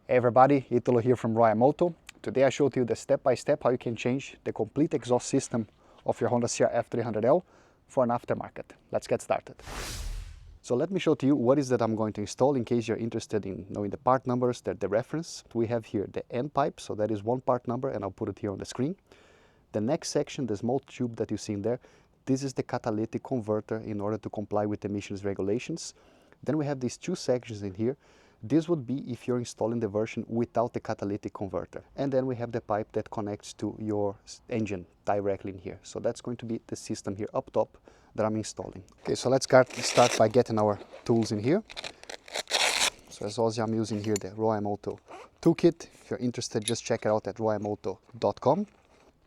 Hey everybody, Italo here from Moto. Today I showed you the step-by-step how you can change the complete exhaust system of your Honda CRF300L for an aftermarket. Let's get started. So let me show to you what is that I'm going to install in case you're interested in knowing the part numbers, the reference. We have here the end pipe, so that is one part number and I'll put it here on the screen. The next section, the small tube that you see in there, this is the catalytic converter in order to comply with emissions regulations. Then we have these two sections in here. This would be if you're installing the version without the catalytic converter. And then we have the pipe that connects to your engine directly in here. So that's going to be the system here up top that I'm installing. Okay, so let's start by getting our tools in here. So as always, I'm using here the Moto toolkit. If you're interested, just check it out at royamoto.com.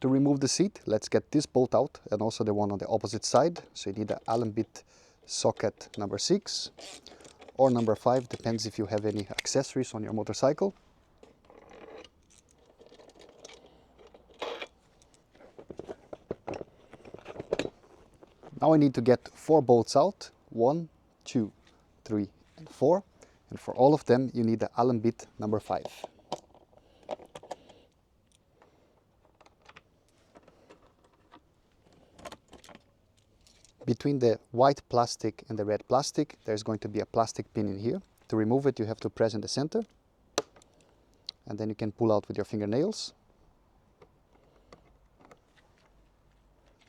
To remove the seat, let's get this bolt out and also the one on the opposite side. So you need the Allen bit socket number 6. Or number 5, depends if you have any accessories on your motorcycle. Now I need to get 4 bolts out, 1, 2, 3, and 4. And for all of them, you need the Allen bit number 5. Between the white plastic and the red plastic, there's going to be a plastic pin in here. To remove it, you have to press in the center. And then you can pull out with your fingernails.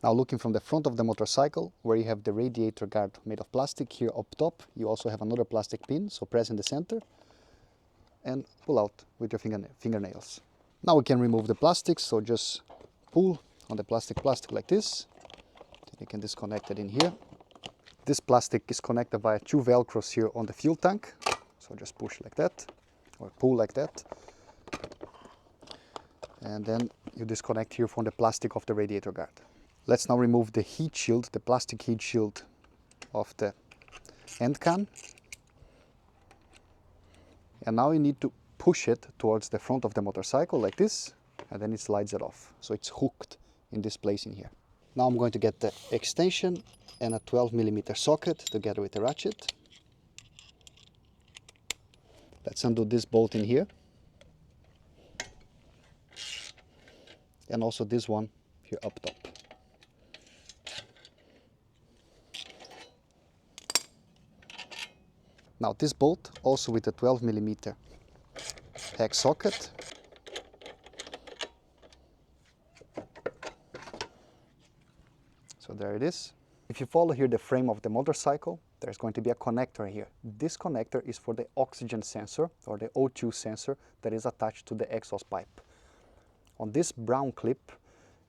Now looking from the front of the motorcycle, where you have the radiator guard made of plastic, here up top, you also have another plastic pin. So press in the center and pull out with your fingernails. Now we can remove the plastic, so just pull on the plastic like this. You can disconnect it in here. This plastic is connected via 2 velcros here on the fuel tank. So just push like that, or pull like that. And then you disconnect here from the plastic of the radiator guard. Let's now remove the heat shield, the plastic heat shield of the end can. And now you need to push it towards the front of the motorcycle like this, and then it slides it off. So it's hooked in this place in here. Now I'm going to get the extension and a 12mm socket together with the ratchet. Let's undo this bolt in here. And also this one here up top. Now this bolt also with the 12mm hex socket. So there it is. If you follow here the frame of the motorcycle, there's going to be a connector here. This connector is for the oxygen sensor or the O2 sensor that is attached to the exhaust pipe. On this brown clip,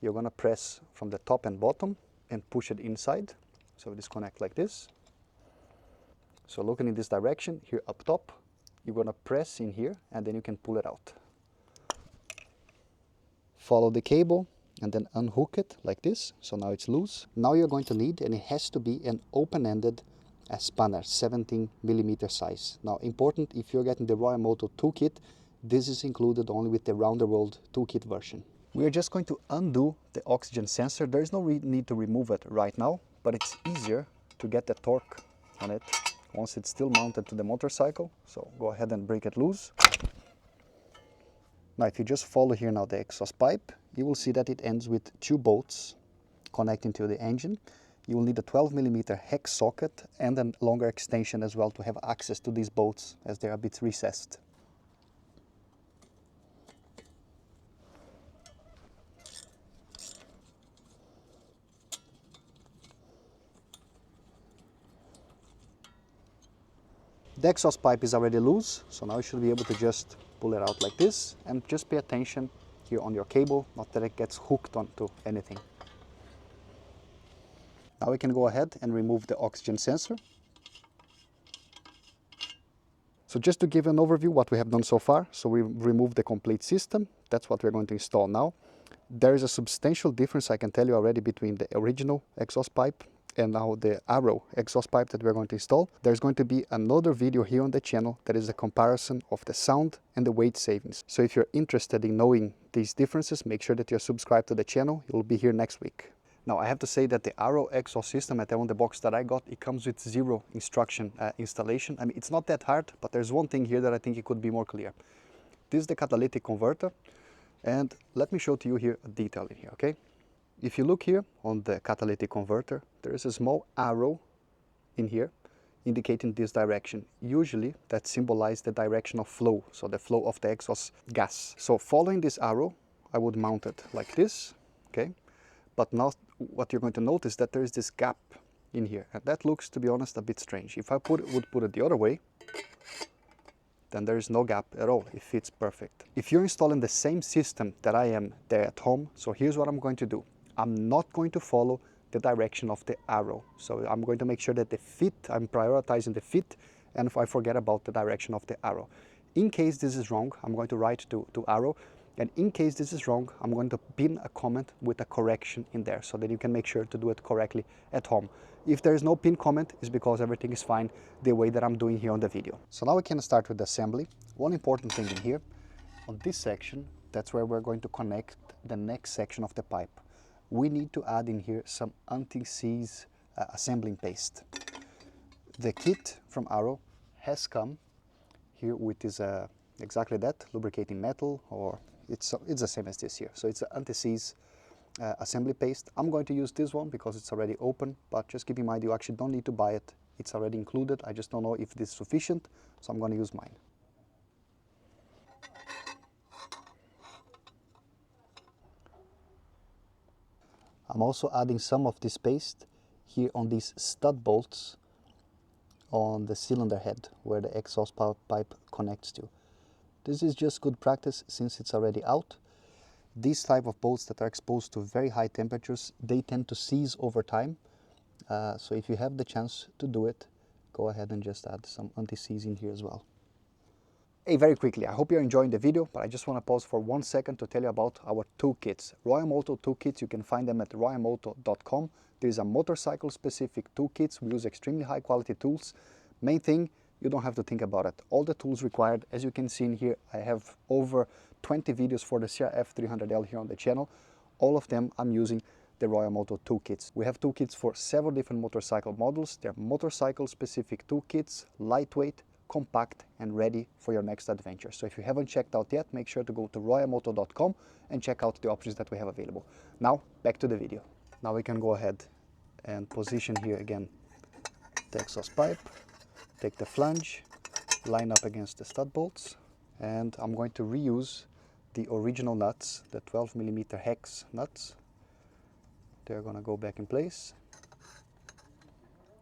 you're going to press from the top and bottom and push it inside. So disconnect like this. So looking in this direction, here up top, you're going to press in here and then you can pull it out. Follow the cable and then unhook it like this, so now it's loose. Now you're going to need, and it has to be an open-ended spanner, 17mm size. Now important, if you're getting the Moto toolkit, this is included only with the round the world toolkit version. We are just going to undo the oxygen sensor. There is no need to remove it right now, but it's easier to get the torque on it once it's still mounted to the motorcycle. So go ahead and break it loose. Now if you just follow here now the exhaust pipe, you will see that it ends with 2 bolts connecting to the engine. You will need a 12mm hex socket and a longer extension as well to have access to these bolts as they are a bit recessed. The exhaust pipe is already loose, so now you should be able to just pull it out like this and just pay attention here on your cable, not that it gets hooked onto anything. Now we can go ahead and remove the oxygen sensor. So just to give an overview what we have done so far, so we removed the complete system. That's what we're going to install now. There is a substantial difference, I can tell you already, between the original exhaust pipe and now the Arrow exhaust pipe that we're going to install. There's going to be another video here on the channel that is a comparison of the sound and the weight savings. So if you're interested in knowing these differences, make sure that you're subscribed to the channel. You'll be here next week. Now I have to say that the Arrow exhaust system at the box that I got, it comes with 0 instruction installation. I mean, it's not that hard, but there's one thing here that I think it could be more clear. This is the catalytic converter, and let me show to you here a detail in here, okay? If you look here on the catalytic converter, there is a small arrow in here indicating this direction. Usually that symbolizes the direction of flow, so the flow of the exhaust gas. So following this arrow, I would mount it like this, okay? But now what you're going to notice that there is this gap in here, and that looks, to be honest, a bit strange. If I would put it the other way, then there is no gap at all. It fits perfect. If you're installing the same system that I am there at home, so here's what I'm going to do. I'm not going to follow the direction of the arrow. So I'm going to make sure that the fit, I'm prioritizing the fit, and if I forget about the direction of the arrow. In case this is wrong, I'm going to write to arrow, and in case this is wrong, I'm going to pin a comment with a correction in there so that you can make sure to do it correctly at home. If there is no pin comment, it's because everything is fine the way that I'm doing here on the video. So now we can start with the assembly. One important thing in here, on this section, that's where we're going to connect the next section of the pipe. We need to add in here some anti-seize assembling paste. The kit from Arrow has come here with this exactly that, lubricating metal, or it's the same as this here. So it's an anti-seize assembly paste. I'm going to use this one because it's already open, but just keep in mind you actually don't need to buy it. It's already included. I just don't know if this is sufficient, so I'm going to use mine. I'm also adding some of this paste here on these stud bolts on the cylinder head where the exhaust pipe connects to. This is just good practice since it's already out. These type of bolts that are exposed to very high temperatures, they tend to seize over time. So if you have the chance to do it, go ahead and just add some anti-seize in here as well. Hey, very quickly, I hope you're enjoying the video, but I just want to pause for 1 second to tell you about our toolkits. Royamoto toolkits, you can find them at royamoto.com. There's a motorcycle specific toolkits. We use extremely high quality tools. Main thing, you don't have to think about it. All the tools required, as you can see in here, I have over 20 videos for the CRF300L here on the channel. All of them I'm using the Royamoto toolkits. We have toolkits for several different motorcycle models. They're motorcycle specific toolkits, lightweight, compact, and ready for your next adventure. So if you haven't checked out yet, make sure to go to royamoto.com and check out the options that we have available. Now, back to the video. Now we can go ahead and position here again the exhaust pipe, take the flange, line up against the stud bolts, and I'm going to reuse the original nuts, the 12mm hex nuts. They're going to go back in place.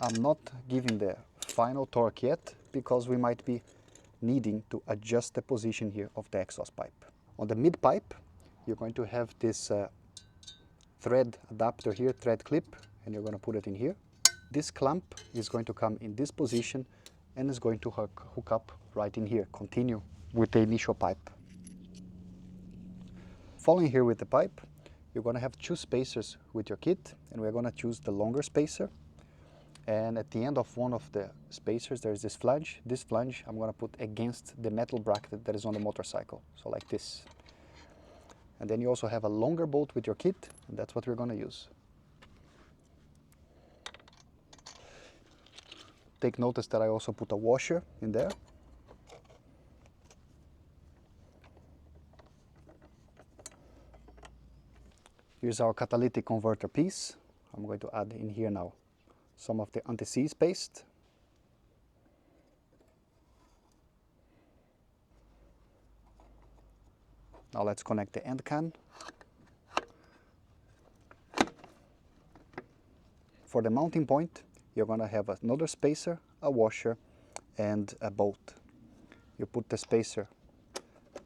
I'm not giving the final torque yet because we might be needing to adjust the position here of the exhaust pipe. On the mid pipe, you're going to have this thread adapter here, thread clip, and you're going to put it in here. This clamp is going to come in this position and is going to hook up right in here, continue with the initial pipe. Following here with the pipe, you're going to have 2 spacers with your kit, and we're going to choose the longer spacer. And at the end of one of the spacers, there's this flange. This flange I'm going to put against the metal bracket that is on the motorcycle, so like this. And then you also have a longer bolt with your kit, and that's what we're going to use. Take notice that I also put a washer in there. Here's our catalytic converter piece. I'm going to add in here now some of the anti-seize paste. Now let's connect the end can. For the mounting point, you're going to have another spacer, a washer, and a bolt. You put the spacer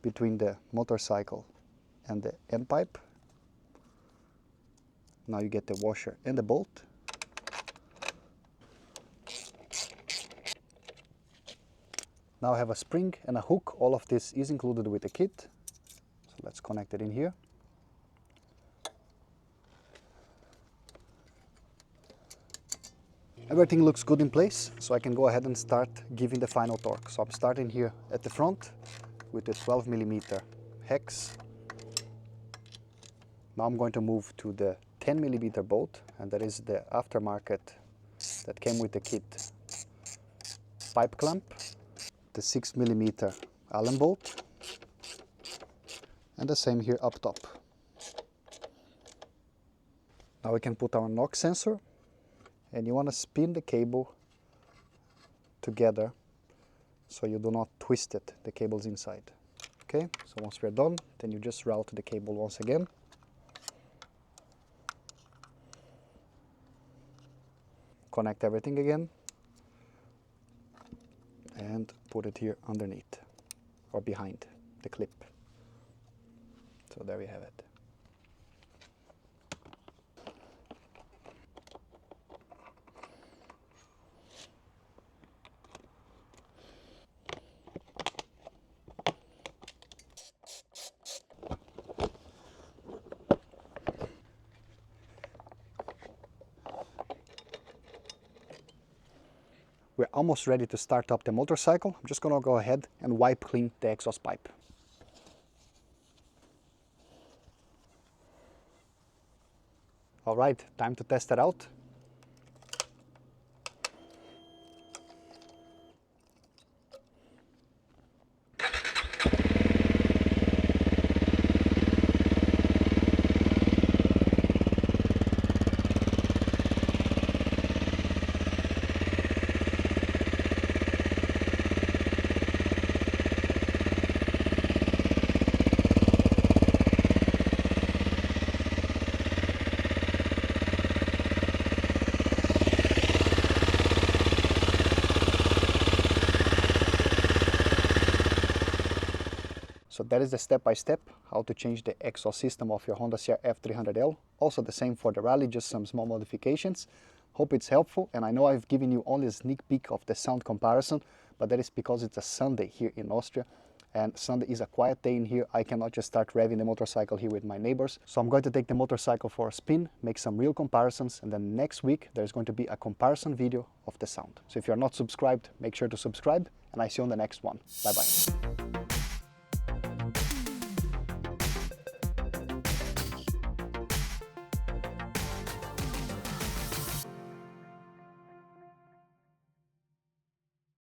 between the motorcycle and the end pipe. Now you get the washer and the bolt. Now I have a spring and a hook. All of this is included with the kit. So let's connect it in here. Everything looks good in place, so I can go ahead and start giving the final torque. So I'm starting here at the front with the 12mm hex. Now I'm going to move to the 10mm bolt, and that is the aftermarket that came with the kit pipe clamp, the 6mm Allen bolt, And the same here up top. Now we can put our knock sensor, and you want to spin the cable together so you do not twist it, the cable's inside. Okay, so once we're done, then you just route the cable once again. Connect everything again and put it here underneath or behind the clip. So there we have it. We're almost ready to start up the motorcycle. I'm just gonna go ahead and wipe clean the exhaust pipe. All right, time to test it out. So that is the step-by-step how to change the exhaust system of your Honda CRF300L. Also the same for the Rally, just some small modifications. Hope it's helpful, and I know I've given you only a sneak peek of the sound comparison, but that is because it's a Sunday here in Austria, and Sunday is a quiet day in here. I cannot just start revving the motorcycle here with my neighbors. So I'm going to take the motorcycle for a spin, make some real comparisons, and then next week there's going to be a comparison video of the sound. So if you're not subscribed, make sure to subscribe, and I see you on the next one. Bye-bye.